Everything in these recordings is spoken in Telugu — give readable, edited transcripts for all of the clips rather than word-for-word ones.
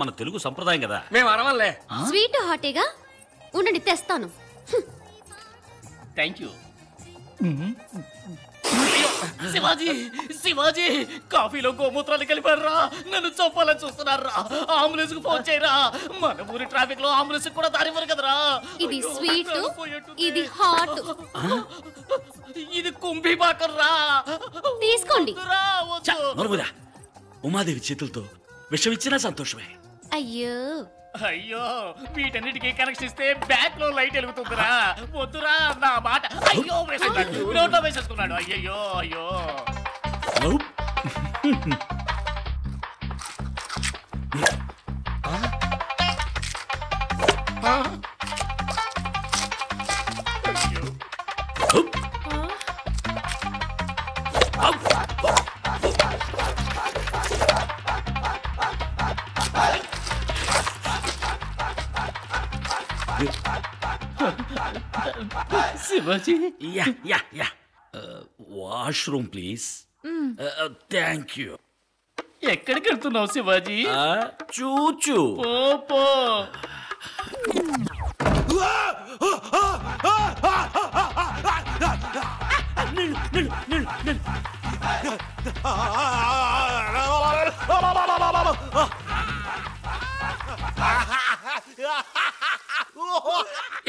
మన తెలుగు సంప్రదాయం కదా. మేము అరవల్లే. స్వీట్ హాటేగా ఉండండి తెస్తాను. Thank you. శివాజీ శివాజీ కాఫీలో గోమూత్రాలు కలిపారా? నన్ను చంపాలని చూస్తున్నారా? అంబులెన్స్ కు ఫోన్ చేయరా? మన ఊరి ట్రాఫిక్ లో అంబులెన్స్ కూడా దారివ్వరు కదరా. ఇది స్వీట్, ఇది హాట్. ఇది కుంభీ పాకర్రా. తీసుకోండి. ఉమాదేవి చేతులతో విషం ఇచ్చినా సంతోషమే. అయ్యో అయ్యో వీటన్నిటికీ కనెక్షన్ ఇస్తే బ్యాక్ లో లైట్ వెలుగుతుందిరా. వద్దురా నా మాట. అయ్యో నోట్లో వేసేసుకున్నాడు. అయ్యయ్యో అయ్యో. Shivaji washroom please. Thank you. ఎక్కడికి వెళ్తున్నావు శివాజీ? చూచు. పో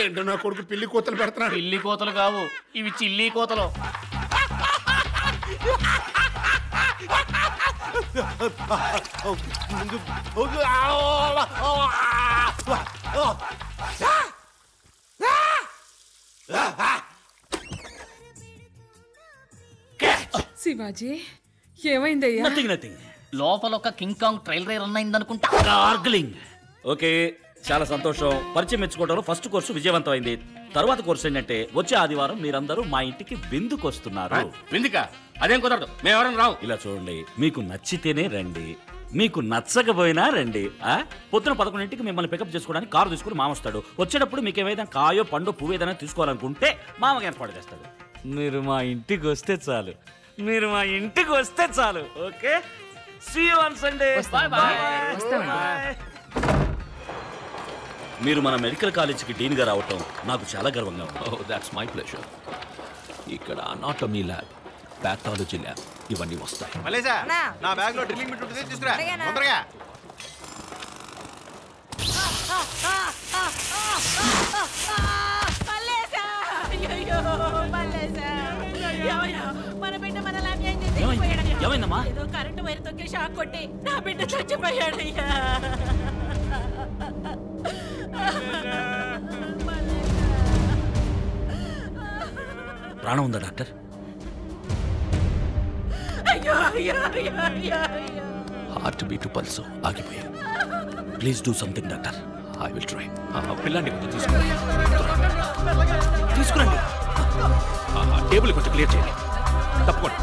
ఏంటో నా కొడుకు పిల్లి కోతలు పెడుతున్నాడు. పిల్లి కోతలు కావు ఇవి, చిల్లి కోతలు. శివాజీ ఏమైందయ్యా? నథింగ్. లోపల ఒక కింగ్ కాంగ్ ట్రైల్ రన్ అయిందనుకుంటా. గార్గ్లింగ్. ఓకే, చాలా సంతోషం. పరిచయం మెచ్చుకోవడంలో ఫస్ట్ కోర్సు విజయవంతమైంది. తర్వాత కోర్సు ఏంటంటే వచ్చే ఆదివారం మీరందరూ మా ఇంటికి విందుకు వస్తున్నారు. విందుకా? అదేం కుదరదు, మేమెవరం రావు. ఇలా చూడండి, మీకు నచ్చితేనే రండి, మీకు నచ్చకపోయినా రండి. పొద్దున 11ంటికి మిమ్మల్ని పికప్ చేసుకోవడానికి కారు తీసుకుని మామ వస్తాడు. వచ్చేటప్పుడు మీకు ఏదైనా కాయో పండు పువ్వు ఏదైనా తీసుకోవాలనుకుంటే మామకి ఏర్పాటు చేస్తాడు. మీరు మా ఇంటికి వస్తే చాలు, మీరు మా ఇంటికి వస్తే చాలు. Okay, see you on Sunday. Bye bye. మీరు మన మెడికల్ కాలేజీకి డీన్ గా రావటం నాకు చాలా గర్వంగా ఉంది. Oh that's my pleasure. ఇక్కడ అనాటమీ ల్యాబ్, పాథాలజీ ల్యాబ్ ఇవన్నీ వస్తాయి. మలేసా నా బ్యాగ్ లో డ్రిల్లింగ్ బిట్ ఉంటుంది, తీసుకురా తొందరగా. ఏమైందమ్మా? కరెంటు వైర్ తొక్కి షాక్ కొట్టి నా బిడ్డ చచ్చిపోయాడయ్యా. ప్రాణం ఉందా డాక్టర్? హార్ట్ బీట్ పల్స్ ఆగిపోయాయి. Please do something doctor. I will try. పిల్లాన్ని కొంచెం తీసుకురండి. టేబుల్ కొంచెం క్లియర్ చేయండి. తప్పకోండి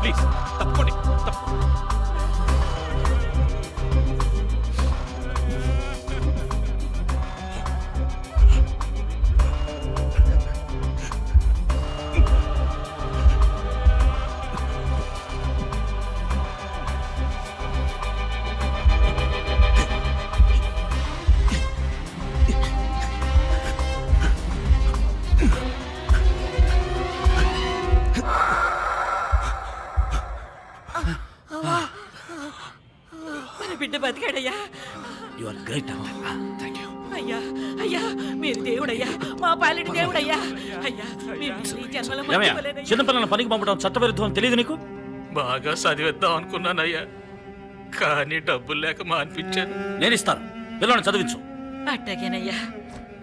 ప్లీజ్, తప్పకోండి. బిడ్డ బతికాడయ్యా. యు ఆర్ గ్రేట్ అమ్మా. Thank you. అయ్యా అయ్యా మీరు దేవుడయ్యా, మా పాలిటి దేవుడయ్యా. అయ్యా చిన్నపిల్లల పనికి పంపడం చట్టవిరుద్ధం అని తెలియదు నీకు? బాగా చదివేద్దాం అనుకున్నానయ్యా, కానీ డబ్బులు లేక మానిపించాను. నేను ఇస్తాను, పిల్లల్ని చదివించు. అట్టగేనయ్యా.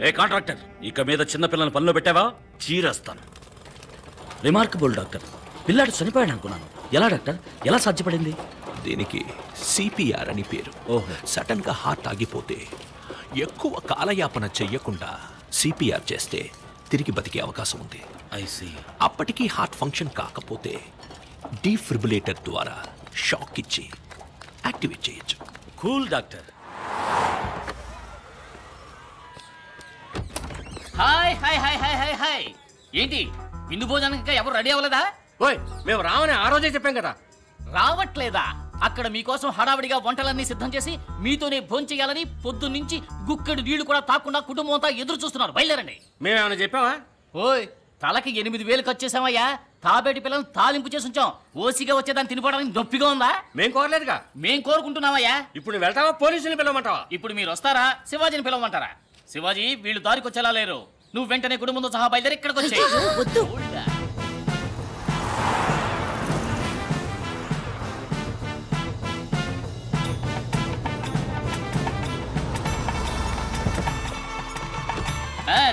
ఏ కాంట్రాక్టర్, ఇక మీద చిన్న పిల్లల్ని పనిలో పెట్టావా చీరేస్తాను. Remarkable doctor. పిల్లాడు చనిపోయాడు అనుకున్నాను. ఎలా డాక్టర్, ఎలా సాధ్యపడింది? దీనికి సిపిఆర్ అని పేరు. ఓహో. సడన్ గా హార్ట్ ఆగిపోతే ఎక్కువ కాలయాపన చెయ్యకుండా సిపిఆర్ చేస్తే తిరిగి బతికే అవకాశం ఉంది. I see. అప్పటికీ హార్ట్ ఫంక్షన్ కాకపోతే డీఫిబ్రిలేటర్ ద్వారా షాక్ ఇచ్చి యాక్టివేట్ చేయొచ్చు. Cool doctor. Hi hi hi hi hi hi. ఏంటి విందు భోజనానికి ఎవరు రెడీ అవ్వలేదా? ఓయ్ మేము రావని ఆ రోజే చెప్పాం కదా. రావట్లేదా? అక్కడ మీకోసం హడావిడిగా వంటలన్నీ సిద్ధం చేసి మీతోనే భోంచేయాలని పొద్దున్నుంచి గుక్కెడు నీళ్లు కూడా తాకుండా కుటుంబం అంతా ఎదురు చూస్తున్నారు. బయలుదేరండి. మేమేమైనా చెప్పావా? ఓయ్, తలకి 8,000 ఖర్చు చేసామయ్యా. తాబేటి పిల్లలు తాలింపు చేసి ఉంచాం. ఓసిగా వచ్చేదాన్ని తినిపోవడానికి నొప్పిగా ఉందా? మేం కోరలేదుగా. మేం కోరుకుంటున్నామయ్యా. ఇప్పుడు నువ్వు వెళ్తావా, పోలీసుని పిలవమంటావా? ఇప్పుడు మీరు వస్తారా, శివాజీని పిలవమంటారా? శివాజీ, వీళ్ళు దారికి వచ్చేలా లేరు. నువ్వు వెంటనే కుటుంబంతో సహా బయలుదేరి ఇక్కడికి వచ్చేయ్. వద్దు.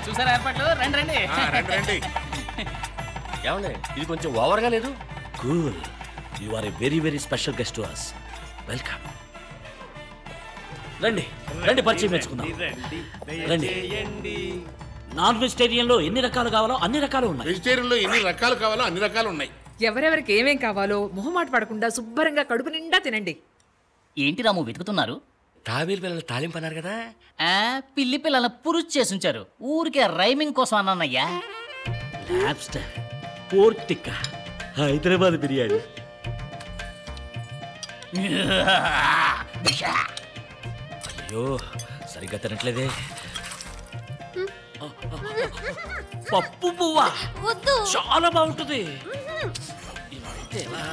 చూసారా ఏర్పాట్లు? రండి రండి. రండి. ఏమండి, ఇది కొంచెం ఓవర్గా లేదు? Cool. You are a very very special guest to us. Welcome. రండి రండి, పరిచయం మెచ్చుకుందాం. రండి. నాన్ వెజిటేరియన్ లో ఎన్ని రకాలు కావాలో అన్ని రకాలు ఉన్నాయి. వెజిటేరియన్ లో ఎన్ని రకాలు కావాలో అన్ని రకాలు ఉన్నాయి. ఎవరెవరికి ఏమేం కావాలో మొహమాట పడకుండా శుభ్రంగా కడుపు నిండా తినండి. ఏంటి రాము వెతుకుతున్నారు? తాబేలు పిల్లలు తాలింపు అన్నారు కదా. పిల్లి పిల్లల పురుచు చేసి ఉంచారు. ఊరికే రైమింగ్ కోసం అన్నయ్యా. Lobster, pork tikka, Hyderabad biryani. అయ్యో, సరిగ్గా తినట్లేదే. పప్పు పువ్వా వద్దు. చాలా బాగుంటుంది. ఇలా అయితే ఎలా?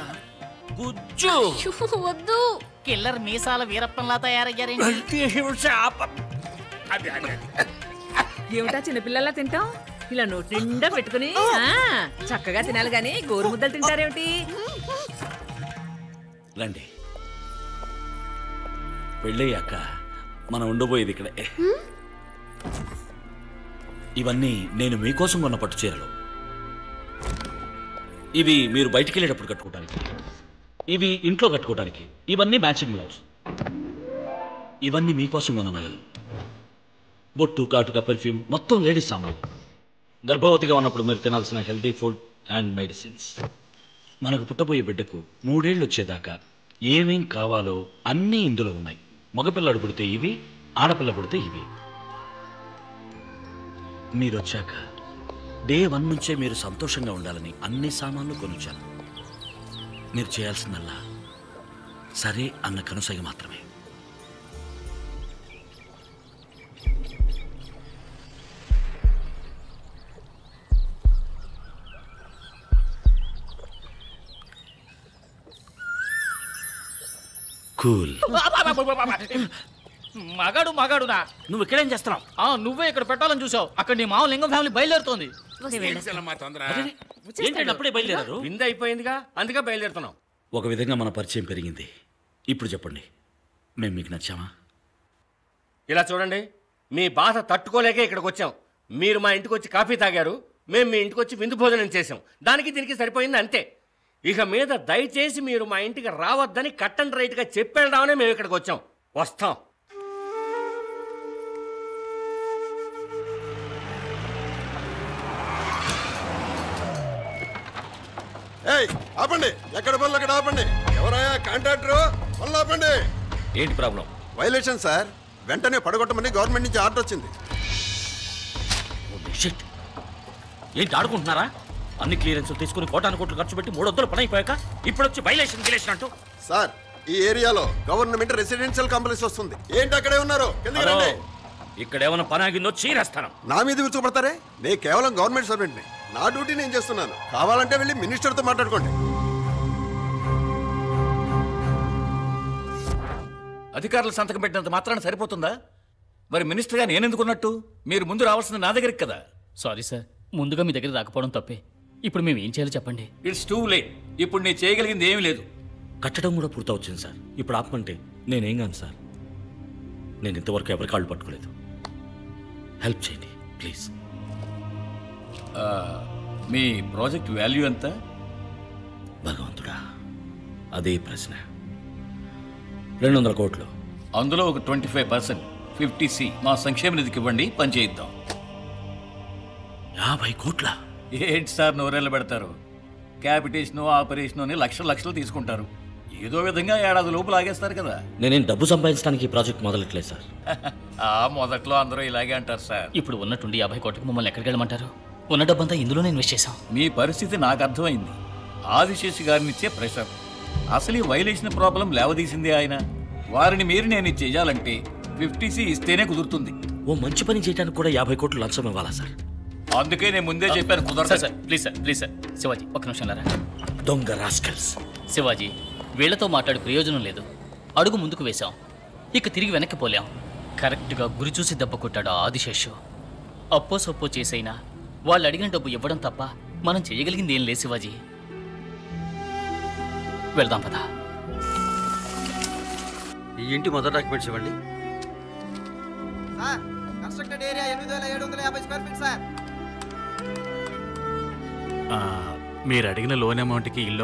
గుజ్జు. వద్దు. కిల్లర్ మీసాల వీరప్పంలా తయారయ్యారేంటి? ఏమిటా చిన్నపిల్లలా తింటాం? ఇలా నోటి నిండా పెట్టుకుని చక్కగా తినాలి గాని గోరు ముద్దలు తింటారేమిటి? రండి. పెళ్ళయ్యాక మనం ఉండబోయేది ఇక్కడే. ఇవన్నీ నేను మీకోసం కొన్న పట్టు చీరలు. ఇవి మీరు బయటికి వెళ్ళేటప్పుడు కట్టుకోవడానికి, ఇవి ఇంట్లో కట్టుకోవడానికి, ఇవన్నీ మ్యాచింగ్ బ్లౌజ్. ఇవన్నీ మీకోసం కొన్న నగలు. బొట్టు, కాటుక, పెర్ఫ్యూమ్, మొత్తం లేడీస్ సామాన్లు. గర్భవతిగా ఉన్నప్పుడు మీరు తినాల్సిన హెల్తీ ఫుడ్ అండ్ మెడిసిన్స్. మనకు పుట్టబోయే బిడ్డకు 3 ఏళ్ళు వచ్చేదాకా ఏమేం కావాలో అన్నీ ఇందులో ఉన్నాయి. మగపిల్లడు పుడితే ఇవి, ఆడపిల్ల పుడితే ఇవి. మీరు వచ్చాక డే 1 నుంచే మీరు సంతోషంగా ఉండాలని అన్ని సామాన్లు కొనుచ్చాను. మీరు చేయాల్సిందల్లా సరే అన్న కనుసైగ మాత్రమే. కూల్. మగాడునా? నువ్వు ఇక్కడేం చేస్తున్నావు? నువ్వే ఇక్కడ పెట్టాలని చూసావు. అక్కడ నీ మామ లింగం ఫ్యామిలీ బయలుదేరుతోంది. ఏంటంటే అప్పుడే బయలుదేరారు? విందు అయిపోయిందిగా, అందుకే బయలుదేరుతున్నాం. ఒక విధంగా మన పరిచయం పెరిగింది. ఇప్పుడు చెప్పండి, మేము మీకు నచ్చామా? ఇలా చూడండి, మీ బాధ తట్టుకోలేకే ఇక్కడికి వచ్చాం. మీరు మా ఇంటికి వచ్చి కాఫీ తాగారు, మేము మీ ఇంటికి వచ్చి విందు భోజనం చేసాం. దానికి దీనికి సరిపోయింది అంతే. ఇక మీద దయచేసి మీరు మా ఇంటికి రావద్దని కట్ అండ్ రైట్గా చెప్పేద్దామని మేము ఇక్కడికి వచ్చాం. వస్తాం. ఆపండి, ఎక్కడ పనులు అక్కడ ఆపండి. ఎవరయ్యా కాంట్రాక్టరు? పనులు ఆపండి. ఏంటి ప్రాబ్లం? వైలేషన్ సార్, వెంటనే పడగొట్టమని గవర్నమెంట్ నుంచి ఆర్డర్ వచ్చింది. ఏంటి ఆడుకుంటున్నారా? అన్ని క్లియరెన్స్ తీసుకుని కోటాను కోట్లు ఖర్చు పెట్టి 300 పని అయిపోయాక ఇప్పుడు వచ్చి వైలేషన్ గిలేషన్ అంటూ. సార్, ఈ ఏరియాలో గవర్నమెంట్ రెసిడెన్షియల్ కాంప్లెక్స్ వస్తుంది. ఏంటి అక్కడే ఉన్నారు? ఇక్కడ ఏమైనా పని ఆగిందో చీరేస్తాను. నా మీద విరుచుకుపడతారే? నేను కేవలం గవర్నమెంట్ సర్వెంట్ని. నా డ్యూటీ నేను చేస్తున్నాను. కావాలంటే వెళ్ళి మినిస్టర్తో మాట్లాడుకోండి. అధికారులు సంతకం పెట్టినంత మాత్రాన సరిపోతుందా? మరి మినిస్టర్ గా నేనెందుకున్నట్టు? మీరు ముందు రావాల్సింది నా దగ్గరికి కదా. సారీ సార్, ముందుగా మీ దగ్గర రాకపోవడం తప్పే. ఇప్పుడు మేము ఏం చేయాలో చెప్పండి. It's too late. ఇప్పుడు నేను చేయగలిగింది ఏమీ లేదు. కట్టడం కూడా పూర్తవుతుంది సార్. ఇప్పుడు ఆపమంటే నేనేం కాను సార్. నేను ఇంతవరకు ఎవరి కాళ్ళు పట్టుకోలేదు. హెల్ప్ చేయండి ప్లీజ్. మీ ప్రాజెక్ట్ వాల్యూ ఎంత? భగవంతుడా, అదే ప్రశ్న. 200 కోట్లు. అందులో ఒక 25% 50C మా సంక్షేమ నిధికి ఇవ్వండి, పని చేయిద్దాం. 50 కోట్ల? ఏంటి సార్ నోరేళ్ళు పెడతారు? క్యాపిటేషను ఆపరేషను అని లక్షలు తీసుకుంటారు. ఏదో విధంగా ఏడాది లోపు లాగేస్తారు కదా. నేనేం డబ్బు సంపాదించడానికి ఈ ప్రాజెక్ట్ మొదలెట్లేదు సార్. మొదట్లో అందరూ ఇలాగే అంటారు సార్. ఇప్పుడు ఉన్నట్టుండి 50 కోట్లకు మమ్మల్ని ఎక్కడికి వెళ్ళమంటారు? ఉన్న డబ్బంతా ఇందులోనే ఇన్వెస్ట్ చేశాం. మీ పరిస్థితి నాకు అర్థమైంది. ఆదిశేషి గారినిచ్చే ప్రెషర్, అసలు ఈ వైలేషన్ ప్రాబ్లం లేవదీసింది ఆయన. వారిని మీరు నేను ఇది చెయ్యాలంటే 50C ఇస్తేనే కుదురుతుంది. ఓ మంచి పని చేయడానికి కూడా 50 కోట్లు లంచం ఇవ్వాలా సార్? అందుకే నేను ముందే చెప్పాను కుదరదు. సార్ ప్లీజ్ సార్ శివాజీ ఒక్క నిమిషం లారా. దొంగ రాస్కల్స్. శివాజీ వీళ్లతో మాట్లాడి ప్రయోజనం లేదు. అడుగు ముందుకు వేశాం, ఇక తిరిగి వెనక్కి పోలేం. కరెక్ట్గా గురి చూసి దెబ్బ కొట్టాడు ఆ ఆదిశేషు. అప్పో సొప్పో చేసైనా వాళ్ళు అడిగిన డబ్బు ఇవ్వడం తప్ప మనం చేయగలిగింది ఏం లేదు శివాజీ. వెళ్దాం పదా. ఈ ఇంటి మొదటి డాక్యుమెంట్స్ ఇవ్వండి. మీరు అడిగిన లోన్ అమౌంట్కి ఇల్లు